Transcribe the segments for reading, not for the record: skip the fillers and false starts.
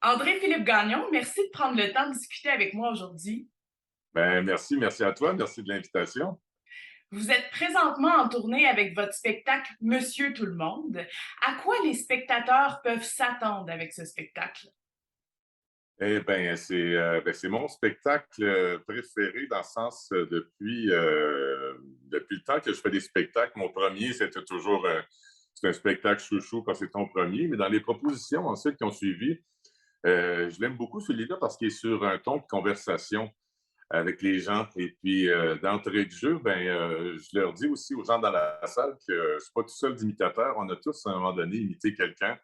André-Philippe Gagnon, merci de prendre le temps de discuter avec moi aujourd'hui. Ben, merci à toi, merci de l'invitation. Vous êtes présentement en tournée avec votre spectacle Monsieur Tout le monde. À quoi les spectateurs peuvent s'attendre avec ce spectacle? Eh bien, c'est mon spectacle préféré dans le sens depuis le temps que je fais des spectacles. Mon premier, c'était toujours c'est un spectacle chouchou quand c'est ton premier, mais dans les propositions ensuite qui ont suivi, je l'aime beaucoup celui-là parce qu'il est sur un ton de conversation avec les gens. Et puis, d'entrée de jeu, je leur dis aussi aux gens dans la salle que je ne suis pas tout seul d'imitateur. On a tous, à un moment donné, imité quelqu'un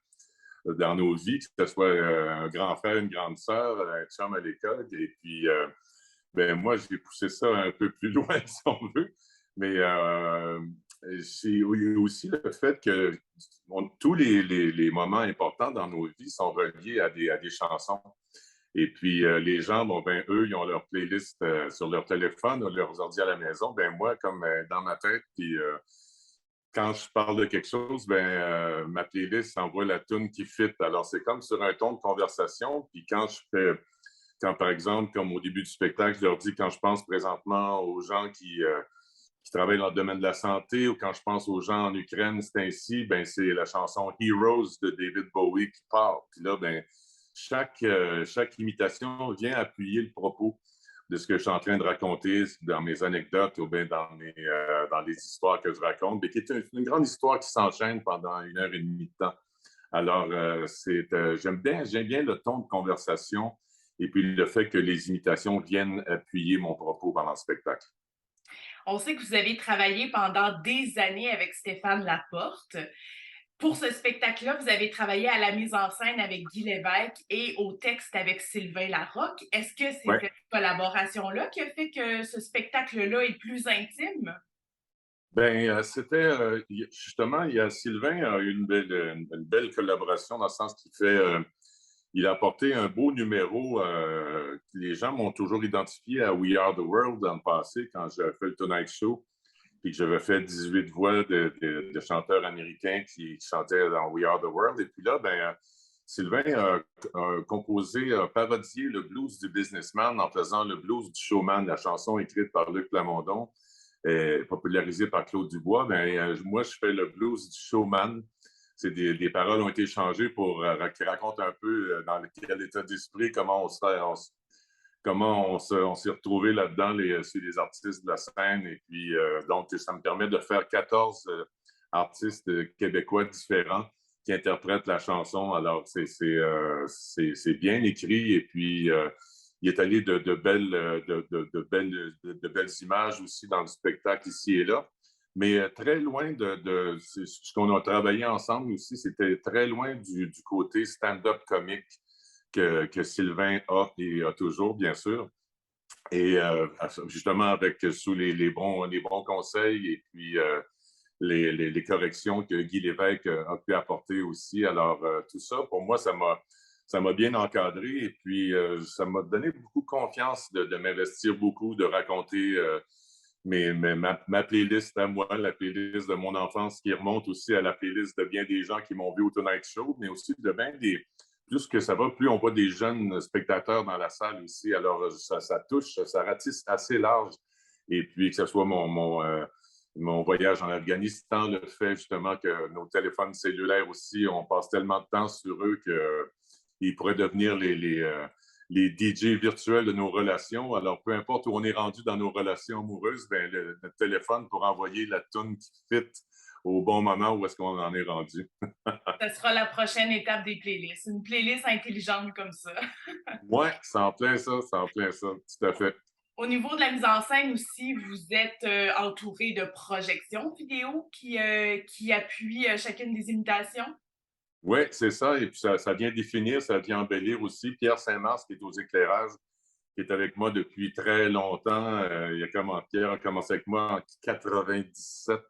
dans nos vies, que ce soit un grand frère, une grande sœur, un chum à l'école. Et puis, moi, j'ai poussé ça un peu plus loin, si on veut. Mais c'est aussi le fait que tous les moments importants dans nos vies sont reliés à des chansons. Et puis, les gens, eux, ils ont leur playlist sur leur téléphone ou leurs ordi à la maison. Moi, comme dans ma tête, puis quand je parle de quelque chose, ma playlist envoie la tune qui fit. Alors, c'est comme sur un ton de conversation. Puis quand par exemple, comme au début du spectacle, je leur dis quand je pense présentement aux gens qui travaillent dans le domaine de la santé ou quand je pense aux gens en Ukraine, c'est ainsi, c'est la chanson Heroes de David Bowie qui part. Puis là, chaque imitation vient appuyer le propos de ce que je suis en train de raconter dans mes anecdotes ou bien dans les histoires que je raconte, mais qui est une grande histoire qui s'enchaîne pendant 1 heure et demie de temps. Alors, j'aime bien le ton de conversation et puis le fait que les imitations viennent appuyer mon propos pendant le spectacle. On sait que vous avez travaillé pendant des années avec Stéphane Laporte. Pour ce spectacle-là, vous avez travaillé à la mise en scène avec Guy Lévesque et au texte avec Sylvain Larocque. Est-ce que c'est Ouais. cette collaboration-là qui a fait que ce spectacle-là est plus intime? Justement, il y a Sylvain a eu une belle collaboration dans le sens qu'il il a apporté un beau numéro. Les gens m'ont toujours identifié à We Are the World dans le passé quand j'avais fait le Tonight Show puis que j'avais fait 18 voix de chanteurs américains qui chantaient dans We Are the World. Et puis là, Sylvain a composé, a parodié le blues du businessman en faisant le blues du showman, la chanson écrite par Luc Plamondon, popularisée par Claude Dubois. Moi, je fais le blues du showman. Des paroles ont été changées pour qui racontent un peu dans quel état d'esprit, comment on s'est retrouvé là-dedans, sur les artistes de la scène. Et puis, donc, ça me permet de faire 14 artistes québécois différents qui interprètent la chanson. Alors, c'est bien écrit. Et puis, il est allé de belles images aussi dans le spectacle ici et là. Mais très loin ce qu'on a travaillé ensemble aussi, c'était très loin du côté stand-up comique que Sylvain a et a toujours, bien sûr. Et justement, avec sous les bons conseils et puis les corrections que Guy Lévesque a pu apporter aussi. Alors, tout ça, pour moi, ça m'a bien encadré et puis ça m'a donné beaucoup de confiance de m'investir beaucoup, de raconter ma playlist à moi, la playlist de mon enfance qui remonte aussi à la playlist de bien des gens qui m'ont vu au Tonight Show, mais aussi de bien des. Plus que ça va, plus on voit des jeunes spectateurs dans la salle aussi. Alors, ça touche, ça ratisse assez large. Et puis, que ce soit mon voyage en Afghanistan, le fait justement que nos téléphones cellulaires aussi, on passe tellement de temps sur eux qu'ils pourraient devenir les DJ virtuels de nos relations. Alors, peu importe où on est rendu dans nos relations amoureuses, notre téléphone pour envoyer la tune qui fit au bon moment où est-ce qu'on en est rendu. Ce sera la prochaine étape des playlists, une playlist intelligente comme ça. Ouais, c'est en plein ça, c'est en plein ça, tout à fait. Au niveau de la mise en scène aussi, vous êtes entouré de projections vidéo qui appuient chacune des imitations. Oui, c'est ça. Et puis ça vient définir, ça vient embellir aussi. Pierre Saint-Mars, qui est aux éclairages, qui est avec moi depuis très longtemps. Pierre a commencé avec moi en 97,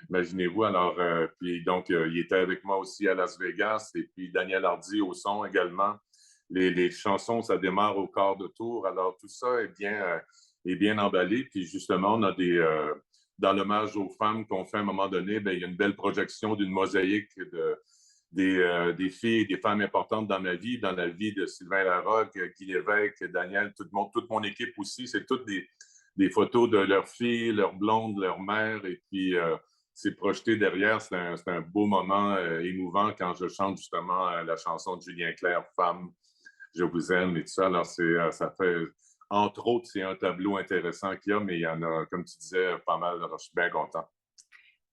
imaginez-vous. Alors, puis donc, il était avec moi aussi à Las Vegas. Et puis Daniel Hardy au son également. Les chansons, ça démarre au quart de tour. Alors, tout ça est bien emballé. Puis justement, on a dans l'hommage aux femmes qu'on fait à un moment donné, bien, il y a une belle projection d'une mosaïque des filles et des femmes importantes dans ma vie, dans la vie de Sylvain Larocque, Guy Lévesque, Daniel, toute mon équipe aussi. C'est toutes des photos de leurs filles, leurs blondes, leurs mères. Et puis, c'est projeté derrière. C'est un beau moment émouvant quand je chante justement la chanson de Julien Clerc, Femme, je vous aime et tout ça. Alors, ça fait, entre autres, c'est un tableau intéressant qu'il y a, mais il y en a, comme tu disais, pas mal. Alors, je suis bien content.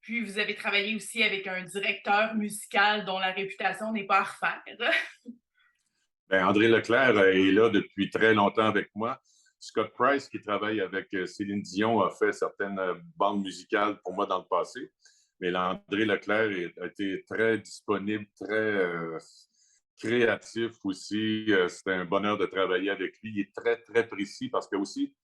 Puis vous avez travaillé aussi avec un directeur musical dont la réputation n'est pas à refaire. Ben, André Leclerc est là depuis très longtemps avec moi. Scott Price, qui travaille avec Céline Dion, a fait certaines bandes musicales pour moi dans le passé. Mais André Leclerc a été très disponible, très créatif aussi. C'était un bonheur de travailler avec lui. Il est très, très précis parce que aussi,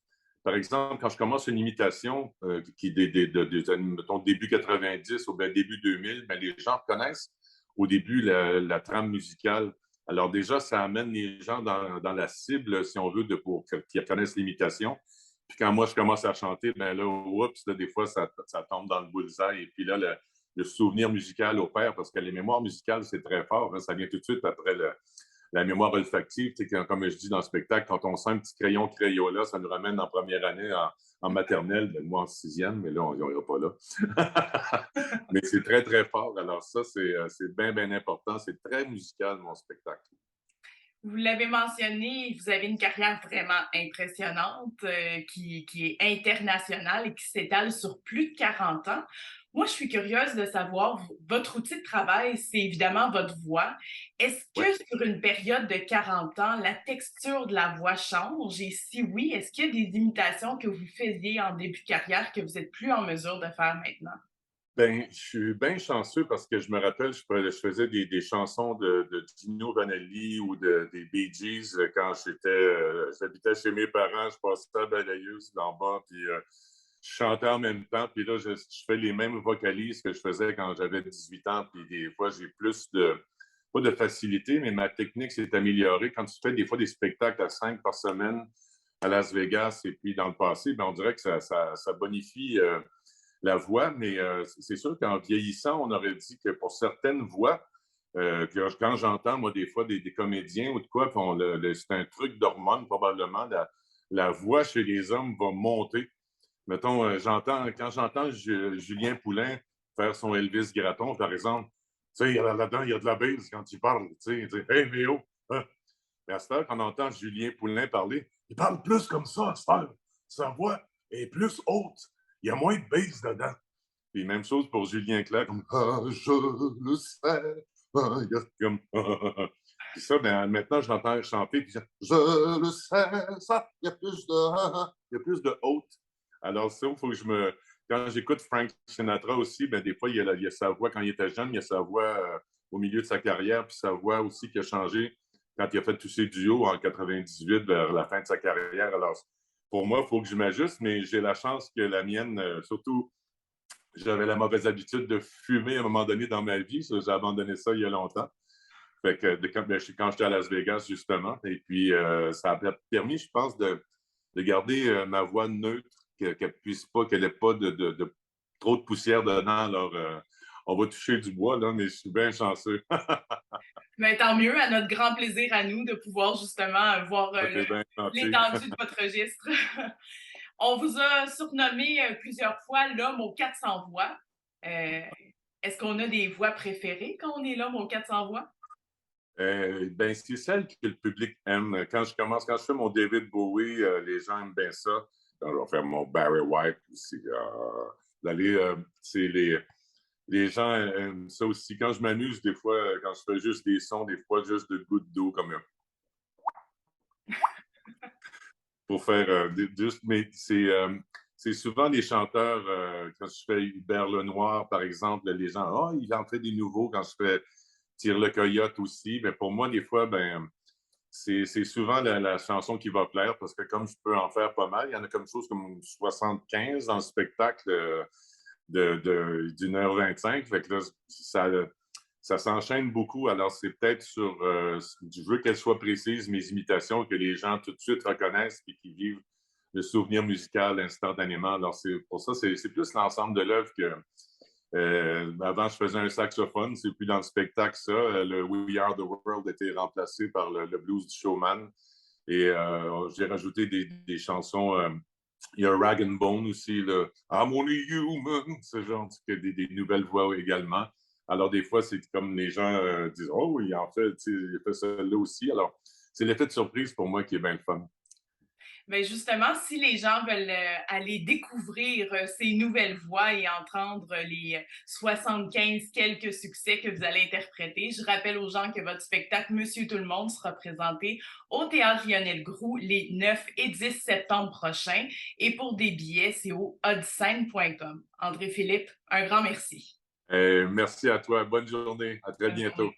par exemple, quand je commence une imitation qui mettons, début 90 ou bien début 2000, ben, les gens reconnaissent au début la trame musicale. Alors déjà, ça amène les gens dans la cible, si on veut, pour qu'ils reconnaissent l'imitation. Puis quand moi, je commence à chanter, ben là, oups, là, des fois, ça tombe dans le bullseye. Et puis là, le souvenir musical opère, parce que les mémoires musicales, c'est très fort. Hein, ça vient tout de suite après la mémoire olfactive. Comme je dis dans le spectacle, quand on sent un petit crayon Crayola, ça nous ramène en première année en maternelle, ben, moi en sixième, mais là, on n'ira pas là. Mais c'est très, très fort. Alors ça, c'est bien, bien important. C'est très musical, mon spectacle. Vous l'avez mentionné, vous avez une carrière vraiment impressionnante qui est internationale et qui s'étale sur plus de 40 ans. Moi, je suis curieuse de savoir, votre outil de travail, c'est évidemment votre voix. Est-ce Oui. que sur une période de 40 ans, la texture de la voix change? Et si oui, est-ce qu'il y a des imitations que vous faisiez en début de carrière que vous n'êtes plus en mesure de faire maintenant? Ben, je suis bien chanceux parce que je me rappelle, je faisais des chansons de Gino Vanelli ou des Bee Gees quand j'habitais chez mes parents, je passais à balayeuse d'en bas, puis je chantais en même temps, puis là, je fais les mêmes vocalises que je faisais quand j'avais 18 ans, puis des fois, j'ai pas de facilité, mais ma technique s'est améliorée. Quand tu fais des fois des spectacles à 5 par semaine à Las Vegas et puis dans le passé, ben, on dirait que ça bonifie la voix, mais c'est sûr qu'en vieillissant, on aurait dit que pour certaines voix, que quand j'entends, moi, des fois, des comédiens ou de quoi, c'est un truc d'hormone, probablement, la voix chez les hommes va monter. Mettons, quand j'entends Julien Poulain faire son Elvis Gratton, par exemple, tu sais, là-dedans, il y a de la base quand il parle, tu sais, hey, Méo! Hein? Mais à cette heure, quand on entend Julien Poulain parler, il parle plus comme ça à cette heure. Sa voix est plus haute. Il y a moins de base dedans. Puis même chose pour Julien Clerc, comme ah, je le sais. Ah, il y a comme Puis ça, ben, maintenant, je l'entends chanter, puis je le sais, ça, il y a plus de haute. Alors, ça, il faut que quand j'écoute Frank Sinatra aussi, ben, des fois, il y a sa voix quand il était jeune, il y a sa voix au milieu de sa carrière, puis sa voix aussi qui a changé quand il a fait tous ses duos en 98 vers la fin de sa carrière. Alors, pour moi, il faut que je m'ajuste, mais j'ai la chance que la mienne, surtout, j'avais la mauvaise habitude de fumer à un moment donné dans ma vie. J'ai abandonné ça il y a longtemps. Fait que quand j'étais à Las Vegas, justement, et puis ça a permis, je pense, de garder ma voix neutre, qu'elle n'ait pas de trop de poussière dedans. Alors, on va toucher du bois, là, mais je suis bien chanceux. Mais tant mieux, à notre grand plaisir à nous de pouvoir justement voir T'es bien gentil. l'étendue de votre registre. On vous a surnommé plusieurs fois l'homme aux 400 voix. Euh, Est-ce qu'on a des voix préférées quand on est l'homme aux 400 voix? Ben, c'est celle que le public aime. Quand je fais mon David Bowie, les gens aiment bien ça. Quand je vais faire mon Barry White aussi, c'est les gens aiment ça aussi. Quand je m'amuse, des fois, quand je fais juste des sons, des fois, juste de gouttes d'eau, comme pour faire juste, mais c'est souvent les chanteurs, quand je fais Hubert Lenoir, par exemple, les gens, oh, il en fait des nouveaux. Quand je fais Tire le coyote aussi, mais pour moi, des fois, ben, c'est souvent la chanson qui va plaire parce que comme je peux en faire pas mal, il y en a comme chose comme 75 dans le spectacle d'une heure 25. Fait que là, ça s'enchaîne beaucoup. Alors, c'est peut-être je veux qu'elle soit précise, mes imitations, que les gens tout de suite reconnaissent et qui vivent le souvenir musical instantanément. Alors, c'est pour ça, c'est plus l'ensemble de l'œuvre que. Avant, je faisais un saxophone, c'est plus dans le spectacle ça. Le We Are the World a été remplacé par le blues du showman. Et j'ai rajouté des chansons. Il y a Rag and Bone aussi, là. I'm only human, ce genre, des nouvelles voix également. Alors, des fois, c'est comme les gens disent oh, oui, en fait, il a fait ça là aussi. Alors, c'est l'effet de surprise pour moi qui est bien le fun. Ben justement, si les gens veulent aller découvrir ces nouvelles voix et entendre les 75 quelques succès que vous allez interpréter, je rappelle aux gens que votre spectacle Monsieur Tout le Monde sera présenté au Théâtre Lionel Groux les 9 et 10 septembre prochains. Et pour des billets, c'est au odscène.com. André-Philippe, un grand merci. Merci à toi. Bonne journée. À très Bonne bientôt. journée.